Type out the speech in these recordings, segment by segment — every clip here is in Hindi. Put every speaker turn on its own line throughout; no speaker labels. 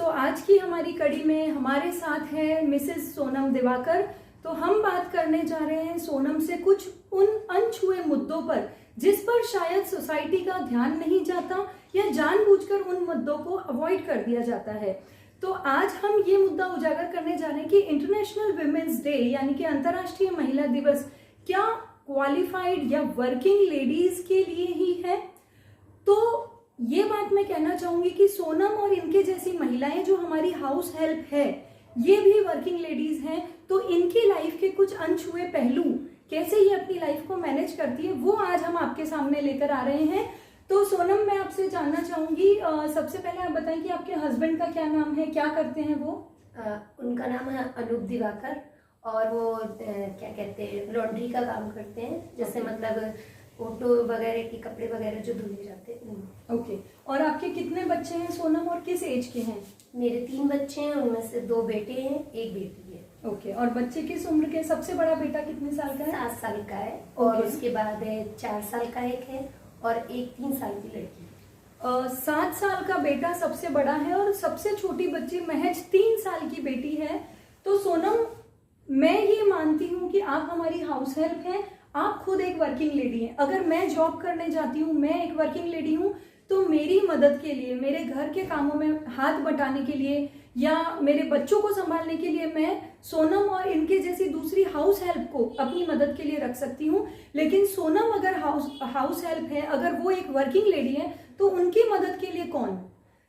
तो आज की हमारी कड़ी में हमारे साथ है मिसेस सोनम दिवाकर। तो हम बात करने जा रहे हैं सोनम से कुछ उन अनछुए मुद्दों पर जिस पर शायद सोसाइटी का ध्यान नहीं जाता या जानबूझकर उन मुद्दों को अवॉइड कर दिया जाता है। तो आज हम ये मुद्दा उजागर करने जा रहे हैं कि इंटरनेशनल विमेंस डे यानी कि अंतर्राष्ट्रीय महिला दिवस क्या क्वालिफाइड या वर्किंग लेडीज के लिए ही है। तो ये बात मैं कहना चाहूंगी कि सोनम और इनके जैसी महिलाएं जो हमारी हाउस हेल्प है ये भी वर्किंग लेडीज हैं। तो इनकी लाइफ के कुछ अनछुए पहलू कैसे ये अपनी लाइफ को मैनेज करती है वो आज हम आपके सामने लेकर आ रहे हैं। तो सोनम मैं आपसे जानना चाहूंगी, सबसे पहले आप बताएं कि आपके हस्बैंड का क्या नाम है, क्या करते हैं वो?
उनका नाम है अनूप दिवाकर और वो क्या कहते हैं लॉन्ड्री का काम करते हैं, जैसे मतलब ऑटो वगैरह की कपड़े वगैरह जो धुले जाते हैं।
ओके। और आपके कितने बच्चे हैं सोनम और किस एज के हैं?
मेरे 3 बच्चे हैं, उनमें से 2 बेटे हैं, 1 बेटी है।
ओके। और बच्चे किस उम्र के? सबसे बड़ा बेटा कितने साल का है?
7 साल का है और उसके बाद 4 साल का एक है और एक 3 साल की लड़की है।
7 साल का बेटा सबसे बड़ा है और सबसे छोटी बच्ची महज 3 साल की बेटी है। तो सोनम मैं ये मानती हूँ कि आप हमारी हाउस हेल्प हैं, आप खुद एक वर्किंग लेडी हैं। अगर मैं जॉब करने जाती हूँ, मैं एक वर्किंग लेडी हूँ, तो मेरी मदद के लिए, मेरे घर के कामों में हाथ बटाने के लिए या मेरे बच्चों को संभालने के लिए मैं सोनम और इनके जैसी दूसरी हाउस हेल्प को अपनी मदद के लिए रख सकती हूँ। लेकिन सोनम अगर हाउस हेल्प है, अगर वो एक वर्किंग लेडी है, तो उनकी मदद के लिए कौन?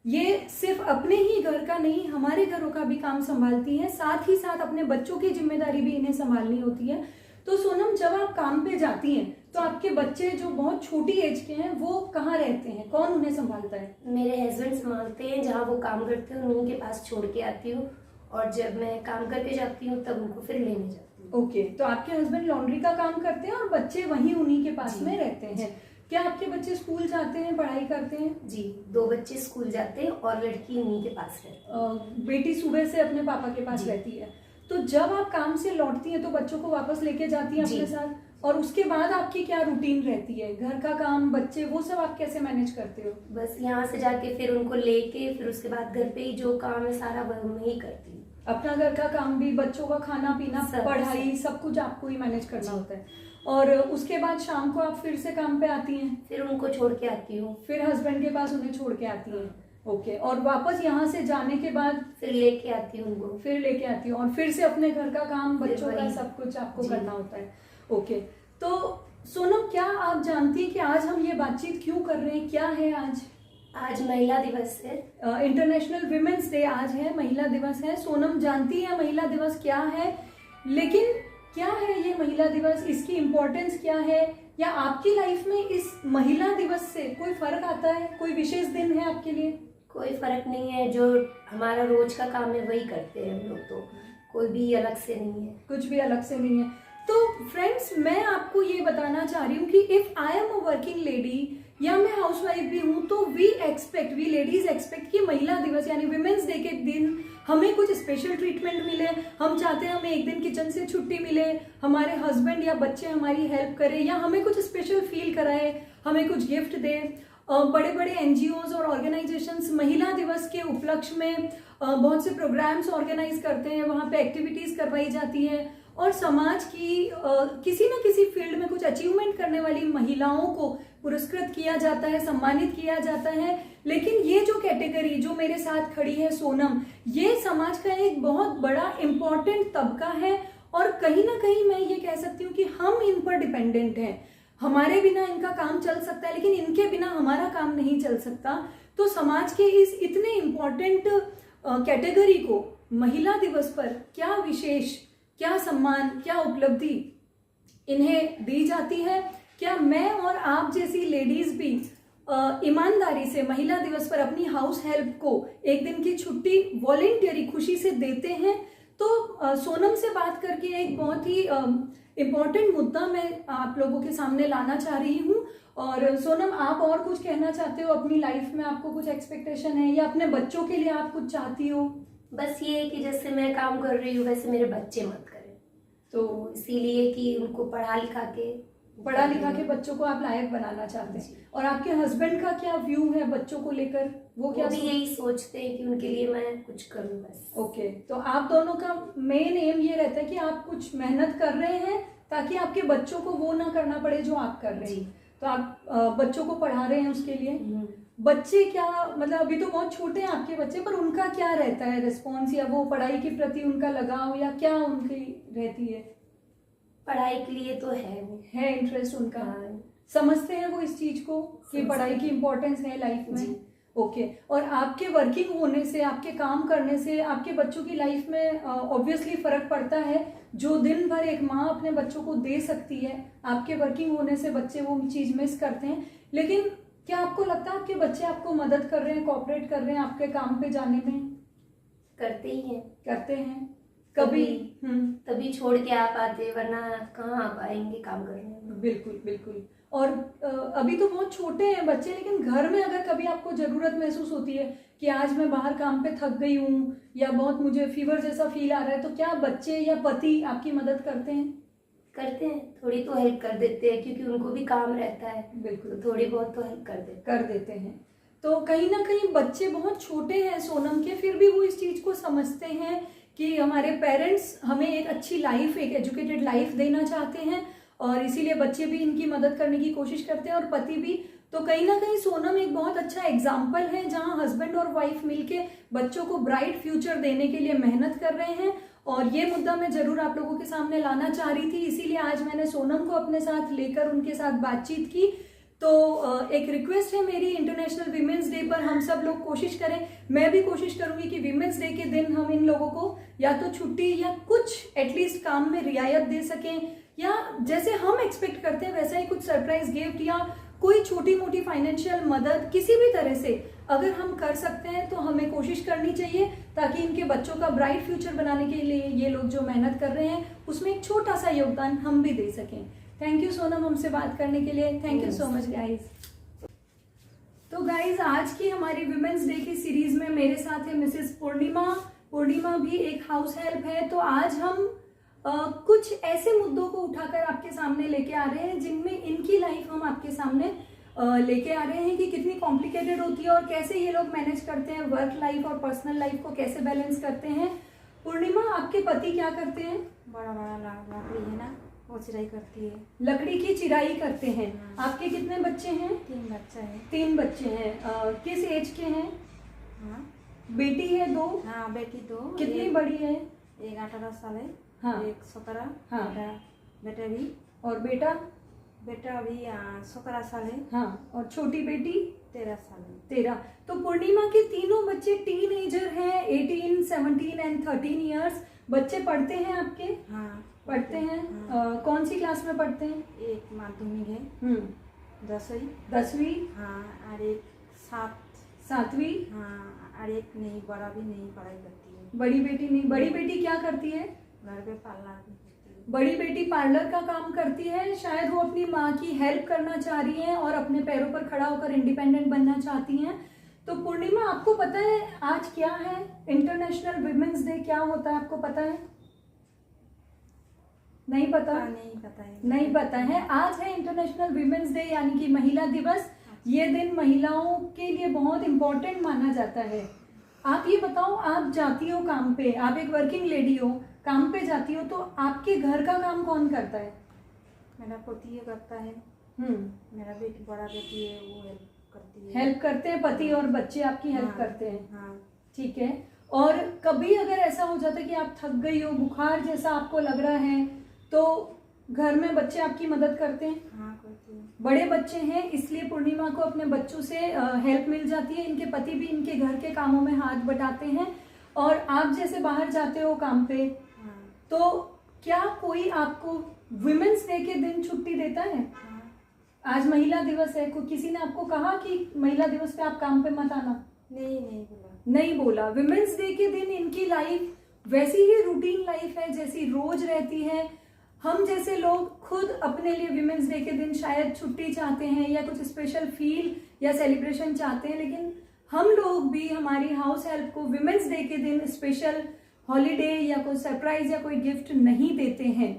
ये सिर्फ अपने ही घर का नहीं, हमारे घरों का भी काम संभालती है, साथ ही साथ अपने बच्चों की जिम्मेदारी भी इन्हें संभालनी होती है। तो सोनम जब आप काम पे जाती हैं तो आपके बच्चे जो बहुत छोटी एज के हैं वो कहाँ रहते हैं, कौन उन्हें संभालता है?
मेरे हस्बैंड संभालते हैं, जहाँ वो काम करते हैं उनके पास छोड़ के आती हूँ और जब मैं काम करके जाती हूँ तब उनको फिर लेने जाती हूँ।
ओके। तो आपके हस्बैंड लॉन्ड्री का काम करते हैं और बच्चे वहीं उन्हीं के पास में रहते हैं। क्या आपके बच्चे स्कूल जाते हैं, पढ़ाई करते हैं?
जी, 2 बच्चे स्कूल जाते हैं और लड़की उन्हीं के पास है।
बेटी सुबह से अपने पापा के पास रहती है। तो जब आप काम से लौटती हैं तो बच्चों को वापस लेके जाती हैं अपने साथ, और उसके बाद आपकी क्या रूटीन रहती है? घर का काम, बच्चे, वो सब आप कैसे मैनेज करते हो?
बस यहाँ से जाके फिर उनको लेके फिर उसके बाद घर पे ही जो काम है सारा वह मैं ही करती हूँ।
अपना घर का काम भी, बच्चों का खाना पीना, पढ़ाई, सब कुछ आपको ही मैनेज करना होता है। और उसके बाद शाम को आप फिर से काम पे आती हैं?
फिर उनको छोड़ के आती हूँ,
फिर हस्बैंड के पास उन्हें छोड़ के आती हैं। ओके। और वापस यहाँ से जाने के बाद
फिर लेके आती हूँ उनको,
फिर लेके आती हूँ और फिर से अपने घर का काम, बच्चों का सब कुछ आपको करना होता है। ओके। तो सोनम क्या आप जानती हैं कि आज हम ये बातचीत क्यों कर रहे हैं? क्या है आज?
आज महिला दिवस है,
इंटरनेशनल विमेंस डे आज है, महिला दिवस है। सोनम जानती है महिला दिवस क्या है, लेकिन क्या है ये महिला दिवस, इसकी इम्पोर्टेंस क्या है, या आपकी लाइफ में इस महिला दिवस से कोई फर्क आता है? कोई विशेष दिन है आपके लिए?
कोई फर्क नहीं है, जो हमारा रोज का काम है वही करते हैं हम लोग, तो कोई भी अलग से नहीं है,
कुछ भी अलग से नहीं है। तो फ्रेंड्स मैं आपको ये बताना चाह रही हूँ कि if I am a working lady या मैं हाउसवाइफ भी हूँ तो वी लेडीज एक्सपेक्ट कि महिला दिवस यानी विमेंस डे के दिन हमें कुछ स्पेशल ट्रीटमेंट मिले। हम चाहते हैं हमें एक दिन किचन से छुट्टी मिले, हमारे हस्बैंड या बच्चे हमारी हेल्प करें या हमें कुछ स्पेशल फील कराए, हमें कुछ गिफ्ट दे। बड़े बड़े एनजीओज और ऑर्गेनाइजेशंस महिला दिवस के उपलक्ष्य में बहुत से प्रोग्राम्स ऑर्गेनाइज करते हैं, वहाँ पे एक्टिविटीज करवाई जाती हैं और समाज की किसी न किसी फील्ड में कुछ अचीवमेंट करने वाली महिलाओं को पुरस्कृत किया जाता है, सम्मानित किया जाता है। लेकिन ये जो कैटेगरी जो मेरे साथ खड़ी है सोनम, ये समाज का एक बहुत बड़ा इम्पोर्टेंट तबका है और कहीं ना कहीं मैं ये कह सकती हूँ कि हम इन पर डिपेंडेंट हैं। हमारे बिना इनका काम चल सकता है लेकिन इनके बिना हमारा काम नहीं चल सकता। तो समाज के इस इतने इम्पोर्टेंट कैटेगरी को महिला दिवस पर क्या विशेष, क्या सम्मान, क्या उपलब्धि इन्हें दी जाती है? क्या मैं और आप जैसी लेडीज भी ईमानदारी से महिला दिवस पर अपनी हाउस हेल्प को एक दिन की छुट्टी वॉलेंटियरी खुशी से देते हैं? तो सोनम से बात करके एक बहुत ही इम्पोर्टेंट मुद्दा मैं आप लोगों के सामने लाना चाह रही हूँ। और सोनम आप और कुछ कहना चाहते हो? अपनी लाइफ में आपको कुछ एक्सपेक्टेशन है या अपने बच्चों के लिए आप कुछ चाहती हो?
बस ये है कि जैसे मैं काम कर रही हूँ वैसे मेरे बच्चे मत करें, तो इसीलिए कि उनको पढ़ा लिखा के
पढ़ा लिखा के बच्चों को आप लायक बनाना चाहते हैं। और आपके हस्बैंड का क्या व्यू है बच्चों को लेकर, वो क्या
भी यही सोचते हैं कि उनके लिए मैं कुछ करूं बस।
ओके, तो आप दोनों का मेन एम ये रहता है कि आप कुछ मेहनत कर रहे हैं ताकि आपके बच्चों को वो ना करना पड़े जो आप कर रहे हैं। तो आप बच्चों को पढ़ा रहे हैं उसके लिए। बच्चे क्या, मतलब अभी तो बहुत छोटे हैं आपके बच्चे, पर उनका क्या रहता है रिस्पॉन्स, या वो पढ़ाई के प्रति उनका लगाव, या क्या उनकी रहती है?
पढ़ाई के लिए तो है
इंटरेस्ट उनका।
हाँ।
समझते हैं वो इस चीज को कि पढ़ाई की इम्पोर्टेंस है लाइफ में। ओके, और आपके वर्किंग होने से, आपके काम करने से आपके बच्चों की लाइफ में ऑब्वियसली फर्क पड़ता है। जो दिन भर एक माँ अपने बच्चों को दे सकती है, आपके वर्किंग होने से बच्चे वो चीज मिस करते हैं। लेकिन क्या आपको लगता है आपके बच्चे आपको मदद कर रहे हैं, कोऑपरेट कर रहे हैं आपके काम पे जाने में?
करते ही हैं।
करते हैं कभी
तभी छोड़ के आ पाते, वरना कहाँ आ पाएंगे काम करने।
बिल्कुल बिल्कुल। और अभी तो बहुत छोटे हैं बच्चे, लेकिन घर में अगर कभी आपको जरूरत महसूस होती है कि आज मैं बाहर काम पे थक गई हूँ या बहुत मुझे फीवर जैसा फील आ रहा है, तो क्या बच्चे या पति आपकी मदद करते हैं?
करते हैं, थोड़ी तो हेल्प कर देते हैं, क्योंकि उनको भी काम रहता है।
बिल्कुल,
तो थोड़ी बहुत तो हेल्प कर
देते हैं। तो कहीं ना कहीं बच्चे बहुत छोटे हैं सोनम के, फिर भी वो इस चीज को समझते हैं कि हमारे पेरेंट्स हमें एक अच्छी लाइफ, एक एजुकेटेड लाइफ देना चाहते हैं, और इसीलिए बच्चे भी इनकी मदद करने की कोशिश करते हैं और पति भी। तो कहीं ना कहीं सोनम एक बहुत अच्छा एग्जाम्पल है जहां हस्बैंड और वाइफ मिलके बच्चों को ब्राइट फ्यूचर देने के लिए मेहनत कर रहे हैं। और ये मुद्दा मैं जरूर आप लोगों के सामने लाना चाह रही थी, इसीलिए आज मैंने सोनम को अपने साथ लेकर उनके साथ बातचीत की। तो एक रिक्वेस्ट है मेरी, इंटरनेशनल वीमेंस डे पर हम सब लोग कोशिश करें, मैं भी कोशिश करूंगी कि वीमेंस डे के दिन हम इन लोगों को या तो छुट्टी या कुछ एटलीस्ट काम में रियायत दे सकें, या जैसे हम एक्सपेक्ट करते हैं वैसा ही कुछ सरप्राइज गिफ्ट या कोई छोटी मोटी फाइनेंशियल मदद किसी भी तरह से अगर हम कर सकते हैं तो हमें कोशिश करनी चाहिए, ताकि इनके बच्चों का ब्राइट फ्यूचर बनाने के लिए ये लोग जो मेहनत कर रहे हैं उसमें एक छोटा सा योगदान हम भी दे सकें। थैंक यू सोनम हमसे बात करने के लिए। Thank you so much guys. तो गाइज आज की हमारी विमेंस डे की सीरीज में मेरे साथ है मिसेस पूर्णिमा। पूर्णिमा भी एक हाउस हेल्प है। तो आज हम कुछ ऐसे मुद्दों को उठाकर आपके सामने लेके आ रहे हैं जिनमें इनकी लाइफ हम आपके सामने लेके आ रहे हैं कि कितनी कॉम्प्लिकेटेड होती है और कैसे ये लोग मैनेज करते हैं, वर्क लाइफ और पर्सनल लाइफ को कैसे बैलेंस करते हैं। पूर्णिमा, आपके पति क्या करते हैं?
बड़ा बड़ा लकड़ी है ना, वो चिराई करती है।
लकड़ी की चिराई करते हैं। आपके कितने बच्चे हैं?
3 बच्चा है।
3 बच्चे हैं। किस एज के हैं?
हाँ,
बेटी है 2?
हाँ बेटी 2।
कितनी बड़ी है?
एक 18 साल है।
हाँ।
एक 17।
हाँ।
बेटा भी।
और बेटा?
बेटा अभी 17 साल है।
हाँ। और छोटी बेटी?
13 साल है।
13। तो पूर्णिमा के तीनों बच्चे टीनेजर हैं, 18, 17 एंड 13 इयर्स। बच्चे पढ़ते हैं आपके?
हाँ
पढ़ते हैं।
हाँ।
कौन सी क्लास में पढ़ते हैं?
एक माध्यमिक है, 10वीं।
10वीं।
हाँ, और एक
7वीं।
हाँ, और एक नहीं, बड़ा भी नहीं पढ़ाई करती है।
बड़ी बेटी नहीं। बड़ी बेटी क्या करती है?
घर पे पालना करती है।
बड़ी बेटी पार्लर का काम करती है। शायद वो अपनी माँ की हेल्प करना चाह रही हैं और अपने पैरों पर खड़ा होकर इंडिपेंडेंट बनना चाहती हैं। तो पूर्णिमा, आपको पता है आज क्या है? इंटरनेशनल विमेंस डे क्या होता है, आपको पता है? नहीं पता?
नहीं पता है।
नहीं पता है। आज है इंटरनेशनल विमेंस डे, यानी कि महिला दिवस। ये दिन महिलाओं के लिए बहुत इम्पोर्टेंट माना जाता है। आप ये बताओ, आप जाती हो काम पे, आप एक वर्किंग लेडी हो, काम पे जाती हो, तो आपके घर का काम कौन करता है?
मेरा पति करता है। मेरा बेटी, बड़ा बेटी है, वो हेल्प करती है।
हेल्प करते हैं पति, और बच्चे आपकी हेल्प करते हैं।
हाँ।
ठीक है। और कभी अगर ऐसा हो जाता है कि आप थक गई हो, बुखार जैसा आपको लग रहा है, तो घर में बच्चे आपकी मदद करते हैं?
हाँ, करती है।
बड़े बच्चे हैं, इसलिए पूर्णिमा को अपने बच्चों से हेल्प मिल जाती है। इनके पति भी इनके घर के कामों में हाथ बटाते हैं। और आप जैसे बाहर जाते हो काम पे,
हाँ।
तो क्या कोई आपको विमेंस डे के दिन छुट्टी देता है?
हाँ।
आज महिला दिवस है, किसी ने आपको कहा कि महिला दिवस पे आप काम पे मत आना?
नहीं बोला।
नहीं बोला। विमेंस डे के दिन इनकी लाइफ वैसी ही रूटीन लाइफ है जैसी रोज रहती है। हम जैसे लोग खुद अपने लिए विमेंस डे के दिन शायद छुट्टी चाहते हैं या कुछ स्पेशल फील या सेलिब्रेशन चाहते हैं, लेकिन हम लोग भी हमारी हाउस हेल्प को विमेंस डे के दिन स्पेशल हॉलीडे या कोई सरप्राइज या कोई गिफ्ट नहीं देते हैं।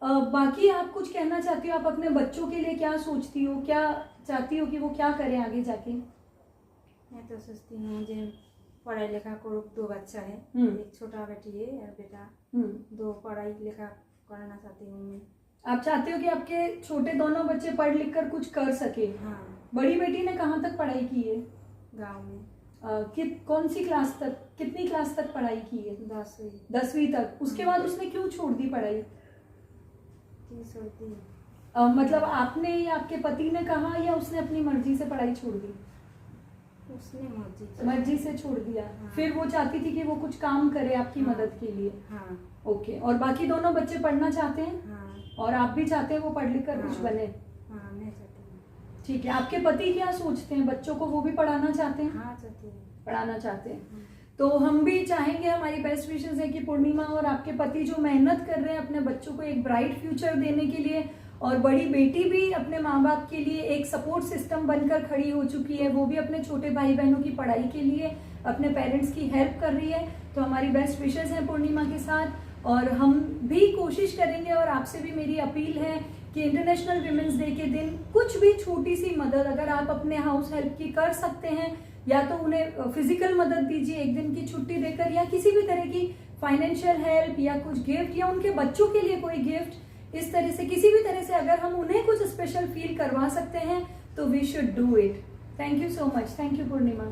बाकी आप कुछ कहना चाहती हो? आप अपने बच्चों के लिए क्या सोचती हो, क्या चाहती हो कि वो क्या करें आगे जाके?
मैं तो सोचती हूँ जो पढ़ाई लिखा करो। 2 बच्चा है, एक छोटा बेटी है और बेटा। 2 पढ़ाई लिखा कराना चाहती हूँ मैं।
आप चाहते हो कि आपके छोटे दोनों बच्चे पढ़ लिख कर कुछ कर सके?
हाँ।
बड़ी बेटी ने कहाँ तक पढ़ाई की है?
गांव में।
कौन सी क्लास तक, कितनी क्लास तक पढ़ाई की है?
10वीं।
10वीं तक। उसके बाद उसने क्यों छोड़ दी पढ़ाई?
क्यों छोड़ती?
मतलब आपने या आपके पति ने कहा या उसने अपनी मर्जी से पढ़ाई छोड़ दी?
उसने
मर्जी से छोड़ दिया।
हाँ।
फिर वो चाहती थी कि वो कुछ काम करे आपकी
हाँ।
मदद के लिए।
हाँ।
ओके। और बाकी दोनों बच्चे पढ़ना चाहते हैं?
हाँ।
और आप भी चाहते हैं वो पढ़ लिख कर कुछ
हाँ।
बने?
हाँ, मैं चाहती हूँ।
ठीक है। आपके पति क्या सोचते हैं? बच्चों को वो भी पढ़ाना चाहते हैं?
हाँ, चाहती हूँ।
पढ़ाना चाहते हैं। तो हम भी चाहेंगे, हमारी बेस्ट विशेस है कि पूर्णिमा और आपके पति जो मेहनत कर रहे हैं अपने बच्चों को एक ब्राइट फ्यूचर देने के लिए, और बड़ी बेटी भी अपने माँ बाप के लिए एक सपोर्ट सिस्टम बनकर खड़ी हो चुकी है, वो भी अपने छोटे भाई बहनों की पढ़ाई के लिए अपने पेरेंट्स की हेल्प कर रही है। तो हमारी बेस्ट विशेस हैं पूर्णिमा के साथ, और हम भी कोशिश करेंगे। और आपसे भी मेरी अपील है कि इंटरनेशनल विमेंस डे के दिन कुछ भी छोटी सी मदद अगर आप अपने हाउस हेल्प की कर सकते हैं, या तो उन्हें फिजिकल मदद दीजिए, एक दिन की छुट्टी देकर, या किसी भी तरह की फाइनेंशियल हेल्प, या कुछ गिफ्ट, या उनके बच्चों के लिए कोई गिफ्ट, इस तरह से किसी भी तरह से अगर हम उन्हें कुछ स्पेशल फील करवा सकते हैं तो we should do it. Thank you so much. Thank you Purnima.